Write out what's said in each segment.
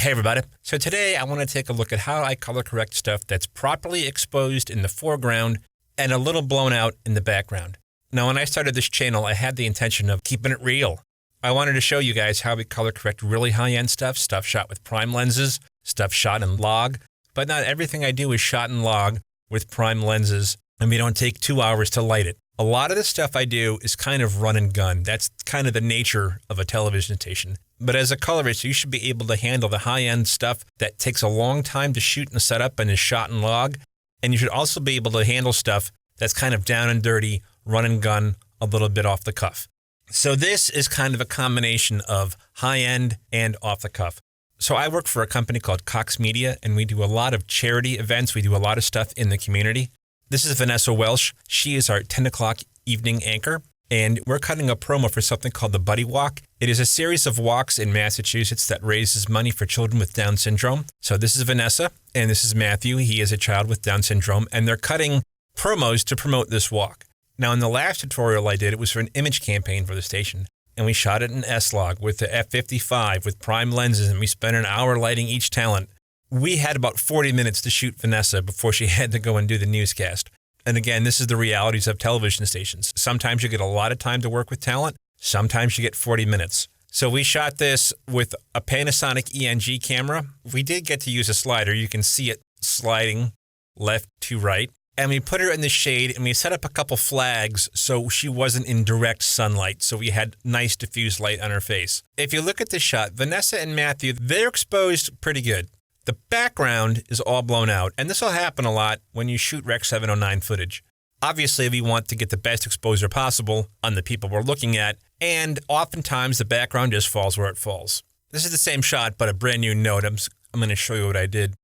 Hey everybody. So today I want to take a look at how I color correct stuff that's properly exposed in the foreground and a little blown out in the background. Now when I started this channel, I had the intention of keeping it real. I wanted to show you guys how we color correct really high-end stuff shot with prime lenses, stuff shot in log, but not everything I do is shot in log with prime lenses, and we don't take 2 hours to light it. A lot of the stuff I do is kind of run and gun. That's kind of the nature of a television station. But as a colorist, you should be able to handle the high-end stuff that takes a long time to shoot and set up and is shot in log. And you should also be able to handle stuff that's kind of down and dirty, run and gun, a little bit off the cuff. So this is kind of a combination of high-end and off the cuff. So I work for a company called Cox Media, and we do a lot of charity events. We do a lot of stuff in the community. This is Vanessa Welsh. She is our 10 o'clock evening anchor, and we're cutting a promo for something called the Buddy Walk. It is a series of walks in Massachusetts that raises money for children with Down syndrome. So this is Vanessa, and this is Matthew. He is a child with Down syndrome, and they're cutting promos to promote this walk. Now, in the last tutorial I did, it was for an image campaign for the station, and we shot it in S-Log with the F55 with prime lenses, and we spent an hour lighting each talent. We had about 40 minutes to shoot Vanessa before she had to go and do the newscast. And again, this is the realities of television stations. Sometimes you get a lot of time to work with talent. Sometimes you get 40 minutes. So we shot this with a Panasonic ENG camera. We did get to use a slider. You can see it sliding left to right. And we put her in the shade and we set up a couple flags so she wasn't in direct sunlight. So we had nice diffused light on her face. If you look at this shot, Vanessa and Matthew, they're exposed pretty good. The background is all blown out, and this will happen a lot when you shoot Rec 709 footage. Obviously, we want to get the best exposure possible on the people we're looking at, and oftentimes the background just falls where it falls. This is the same shot, but a brand new node. I'm going to show you what I did.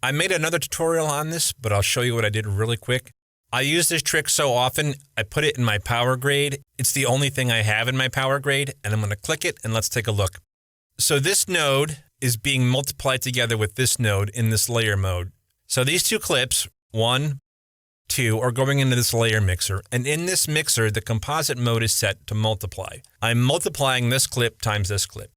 I made another tutorial on this, but I'll show you what I did really quick. I use this trick so often, I put it in my power grade. It's the only thing I have in my power grade, and I'm going to click it, and let's take a look. So this node is being multiplied together with this node in this layer mode. So these two clips, 1, 2, are going into this layer mixer. And in this mixer, the composite mode is set to multiply. I'm multiplying this clip times this clip.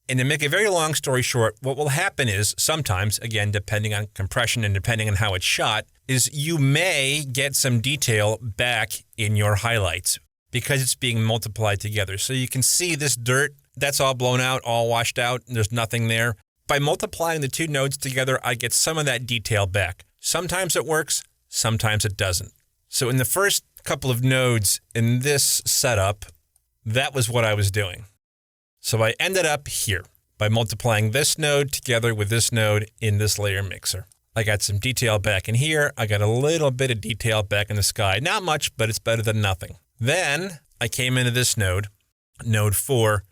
And to make a very long story short, what will happen is sometimes, again, depending on compression and depending on how it's shot, is you may get some detail back in your highlights because it's being multiplied together. So you can see this dirt. That's all blown out, all washed out, and there's nothing there. By multiplying the two nodes together, I get some of that detail back. Sometimes it works, sometimes it doesn't. So in the first couple of nodes in this setup, that was what I was doing. So I ended up here by multiplying this node together with this node in this layer mixer. I got some detail back in here. I got a little bit of detail back in the sky. Not much, but it's better than nothing. Then I came into this node, node 4,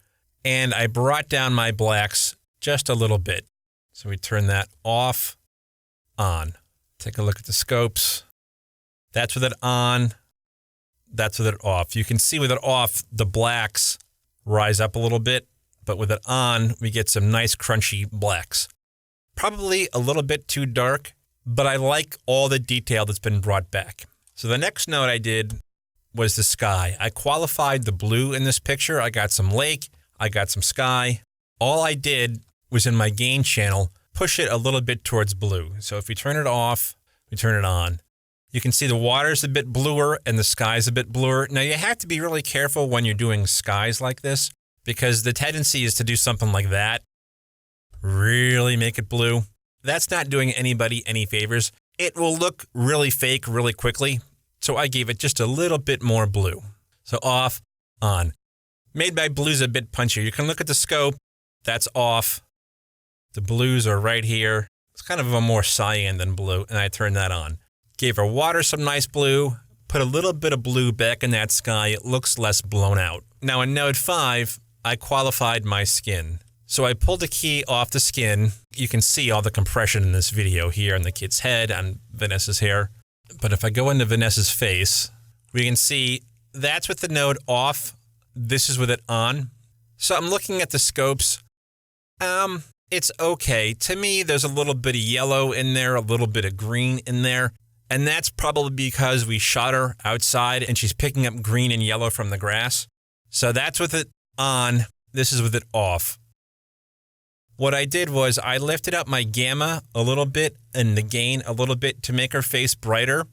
and I brought down my blacks just a little bit. So we turn that off, on. Take a look at the scopes. That's with it on. That's with it off. You can see with it off, the blacks rise up a little bit, but with it on, we get some nice crunchy blacks. Probably a little bit too dark, but I like all the detail that's been brought back. So the next node I did was the sky. I qualified the blue in this picture. I got some lake. I got some sky. All I did was in my gain channel, push it a little bit towards blue. So if we turn it off, we turn it on. You can see the water's a bit bluer and the sky's a bit bluer. Now you have to be really careful when you're doing skies like this because the tendency is to do something like that. Really make it blue. That's not doing anybody any favors. It will look really fake really quickly. So I gave it just a little bit more blue. So off, on. Made by blues a bit punchier. You can look at the scope. That's off. The blues are right here. It's kind of a more cyan than blue, and I turned that on. Gave our water some nice blue. Put a little bit of blue back in that sky. It looks less blown out. Now in node 5, I qualified my skin. So I pulled the key off the skin. You can see all the compression in this video here on the kid's head, on Vanessa's hair. But if I go into Vanessa's face, we can see that's with the node off. This is with it on. So I'm looking at the scopes. It's okay. To me, there's a little bit of yellow in there, a little bit of green in there. And that's probably because we shot her outside and she's picking up green and yellow from the grass. So that's with it on. This is with it off. What I did was I lifted up my gamma a little bit and the gain a little bit to make her face brighter.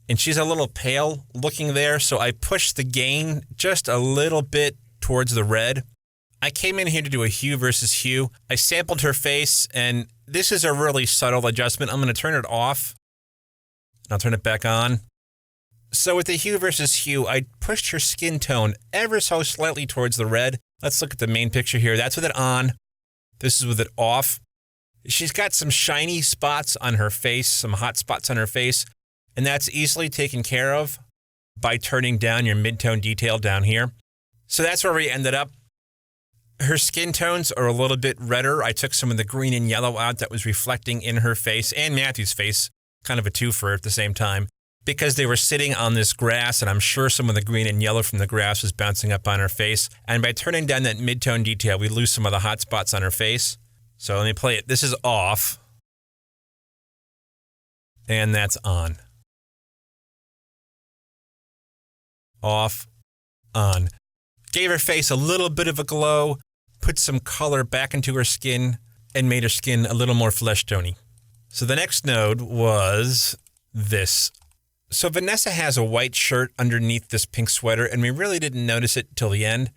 And she's a little pale looking there, so I pushed the gain just a little bit towards the red. I came in here to do a hue versus hue. I sampled her face, and this is a really subtle adjustment. I'm going to turn it off, and I'll turn it back on. So with the hue versus hue, I pushed her skin tone ever so slightly towards the red. Let's look at the main picture here. That's with it on. This is with it off. She's got some shiny spots on her face, some hot spots on her face. And that's easily taken care of by turning down your mid-tone detail down here. So that's where we ended up. Her skin tones are a little bit redder. I took some of the green and yellow out that was reflecting in her face and Matthew's face, kind of a twofer at the same time, because they were sitting on this grass, and I'm sure some of the green and yellow from the grass was bouncing up on her face. And by turning down that mid-tone detail, we lose some of the hot spots on her face. So let me play it. This is off. And that's on. Off, on. Gave her face a little bit of a glow, put some color back into her skin, and made her skin a little more flesh tony. So the next node was this. So Vanessa has a white shirt underneath this pink sweater, and we really didn't notice it till the end.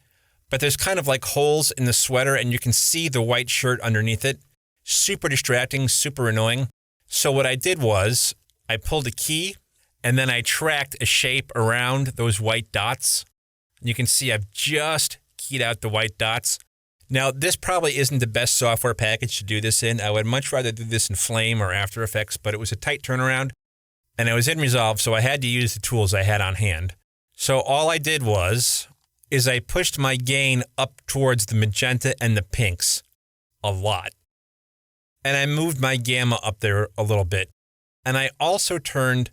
But there's kind of like holes in the sweater, and you can see the white shirt underneath it. Super distracting, super annoying. So what I did was I pulled a key, and then I tracked a shape around those white dots. You can see I've just keyed out the white dots. Now, this probably isn't the best software package to do this in. I would much rather do this in Flame or After Effects, but it was a tight turnaround, and I was in Resolve, so I had to use the tools I had on hand. So all I did is I pushed my gain up towards the magenta and the pinks a lot. And I moved my gamma up there a little bit. And I also turned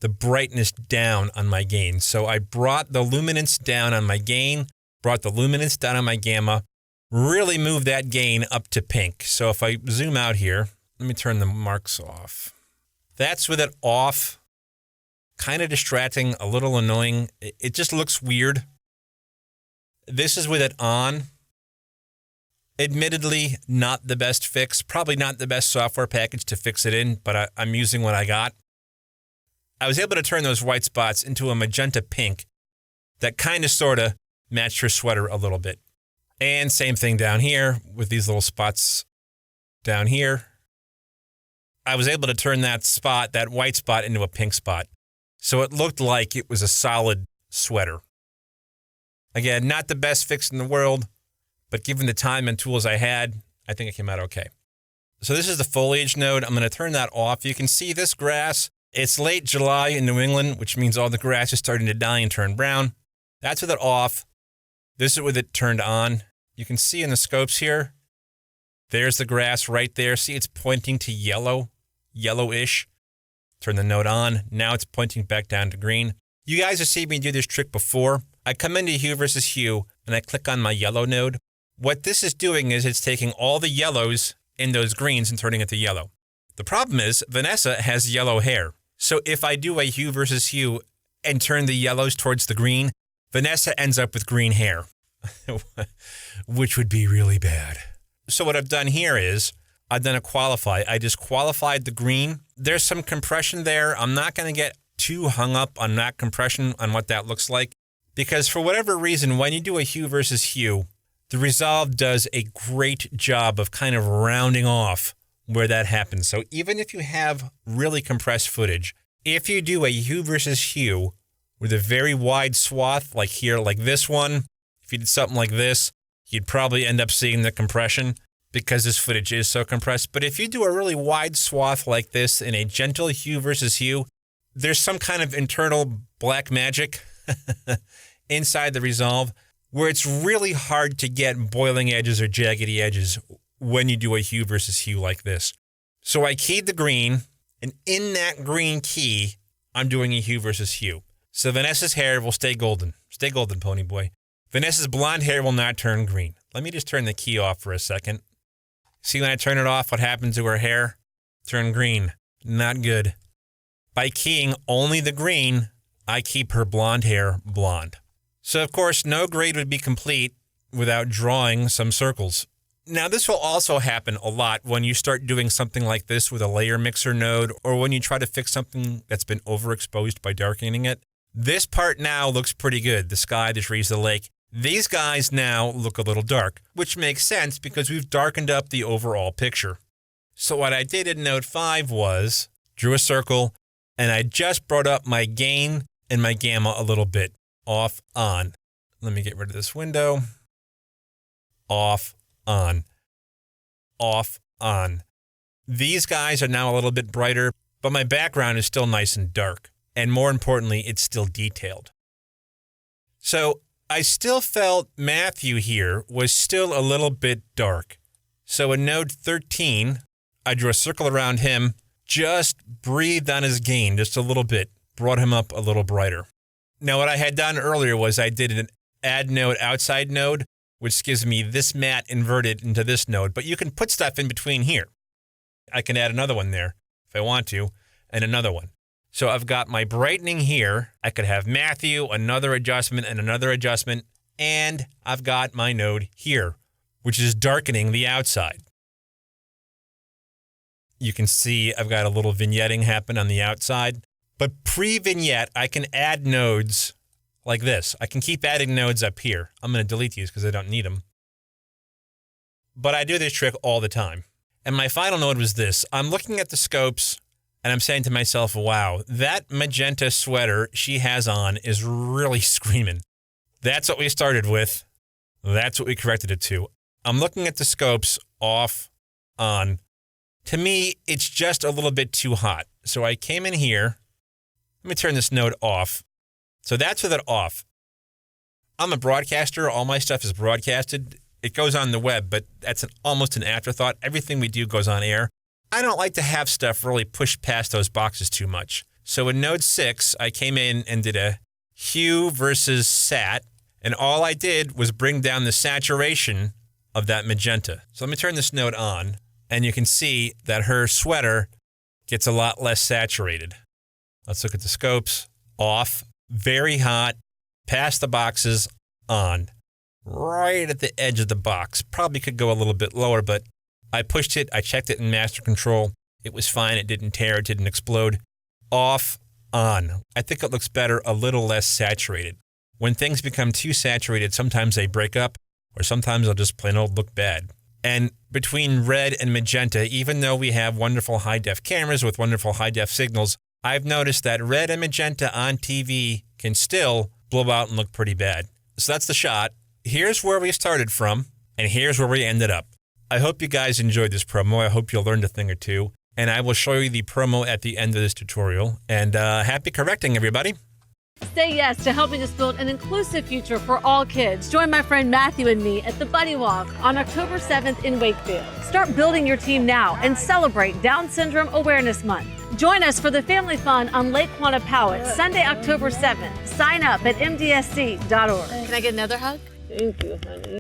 the brightness down on my gain. So I brought the luminance down on my gain, brought the luminance down on my gamma, really moved that gain up to pink. So if I zoom out here, let me turn the marks off. That's with it off, kind of distracting, a little annoying. It just looks weird. This is with it on. Admittedly, not the best fix, probably not the best software package to fix it in, but I'm using what I got. I was able to turn those white spots into a magenta pink that kind of sort of matched her sweater a little bit. And same thing down here with these little spots down here. I was able to turn that spot, that white spot, into a pink spot. So it looked like it was a solid sweater. Again, not the best fix in the world, but given the time and tools I had, I think it came out okay. So this is the foliage node. I'm going to turn that off. You can see this grass. It's late July in New England, which means all the grass is starting to die and turn brown. That's with it off. This is with it turned on. You can see in the scopes here, there's the grass right there. See, it's pointing to yellow, yellowish. Turn the node on. Now it's pointing back down to green. You guys have seen me do this trick before. I come into hue versus hue, and I click on my yellow node. What this is doing is it's taking all the yellows in those greens and turning it to yellow. The problem is Vanessa has yellow hair. So if I do a hue versus hue and turn the yellows towards the green, Vanessa ends up with green hair, which would be really bad. So what I've done here is I've done a qualify. I just qualified the green. There's some compression there. I'm not going to get too hung up on that compression on what that looks like, because for whatever reason, when you do a hue versus hue, the Resolve does a great job of kind of rounding off where that happens. So even if you have really compressed footage, if you do a hue versus hue with a very wide swath, like here, like this one, if you did something like this, you'd probably end up seeing the compression because this footage is so compressed. But if you do a really wide swath like this in a gentle hue versus hue, there's some kind of internal black magic inside the Resolve where it's really hard to get boiling edges or jaggedy edges when you do a hue versus hue like this. So I keyed the green, and in that green key, I'm doing a hue versus hue. So Vanessa's hair will stay golden. Stay golden, pony boy. Vanessa's blonde hair will not turn green. Let me just turn the key off for a second. See, when I turn it off, what happens to her hair? Turn green. Not good. By keying only the green, I keep her blonde hair blonde. So, of course, no grade would be complete without drawing some circles. Now, this will also happen a lot when you start doing something like this with a layer mixer node, or when you try to fix something that's been overexposed by darkening it. This part now looks pretty good. The sky, the trees, the lake. These guys now look a little dark, which makes sense because we've darkened up the overall picture. So what I did in node 5 was drew a circle, and I just brought up my gain and my gamma a little bit. Off, on. Let me get rid of this window. Off, on. Off, on. These guys are now a little bit brighter, but my background is still nice and dark. And more importantly, it's still detailed. So I still felt Matthew here was still a little bit dark. So in node 13, I drew a circle around him, just breathed on his gain just a little bit, brought him up a little brighter. Now what I had done earlier was I did an add node outside node, which gives me this matte inverted into this node, but you can put stuff in between here. I can add another one there if I want to, and another one. So I've got my brightening here. I could have Matthew, another adjustment, and another adjustment, and I've got my node here, which is darkening the outside. You can see I've got a little vignetting happen on the outside, but pre-vignette, I can add nodes like this. I can keep adding nodes up here. I'm going to delete these because I don't need them. But I do this trick all the time. And my final node was this. I'm looking at the scopes and I'm saying to myself, wow, that magenta sweater she has on is really screaming. That's what we started with. That's what we corrected it to. I'm looking at the scopes off, on. To me, it's just a little bit too hot. So I came in here. Let me turn this node off. So that's with it off. I'm a broadcaster. All my stuff is broadcasted. It goes on the web, but that's almost an afterthought. Everything we do goes on air. I don't like to have stuff really pushed past those boxes too much. So in node 6, I came in and did a hue versus sat, and all I did was bring down the saturation of that magenta. So let me turn this node on, and you can see that her sweater gets a lot less saturated. Let's look at the scopes. Off, very hot, past the boxes, on. Right at the edge of the box. Probably could go a little bit lower, but I pushed it, I checked it in master control. It was fine, it didn't tear, it didn't explode. Off, on. I think it looks better, a little less saturated. When things become too saturated, sometimes they break up, or sometimes they'll just plain old look bad. And between red and magenta, even though we have wonderful high-def cameras with wonderful high-def signals, I've noticed that red and magenta on TV can still blow out and look pretty bad. So that's the shot. Here's where we started from, and here's where we ended up. I hope you guys enjoyed this promo. I hope you learned a thing or two. And I will show you the promo at the end of this tutorial. And happy correcting, everybody. Say yes to helping us build an inclusive future for all kids. Join my friend Matthew and me at the Buddy Walk on October 7th in Wakefield. Start building your team now and celebrate Down Syndrome Awareness Month. Join us for the family fun on Lake Quantapowhat, Sunday, October 7th. Sign up at mdsc.org. Can I get another hug? Thank you, honey.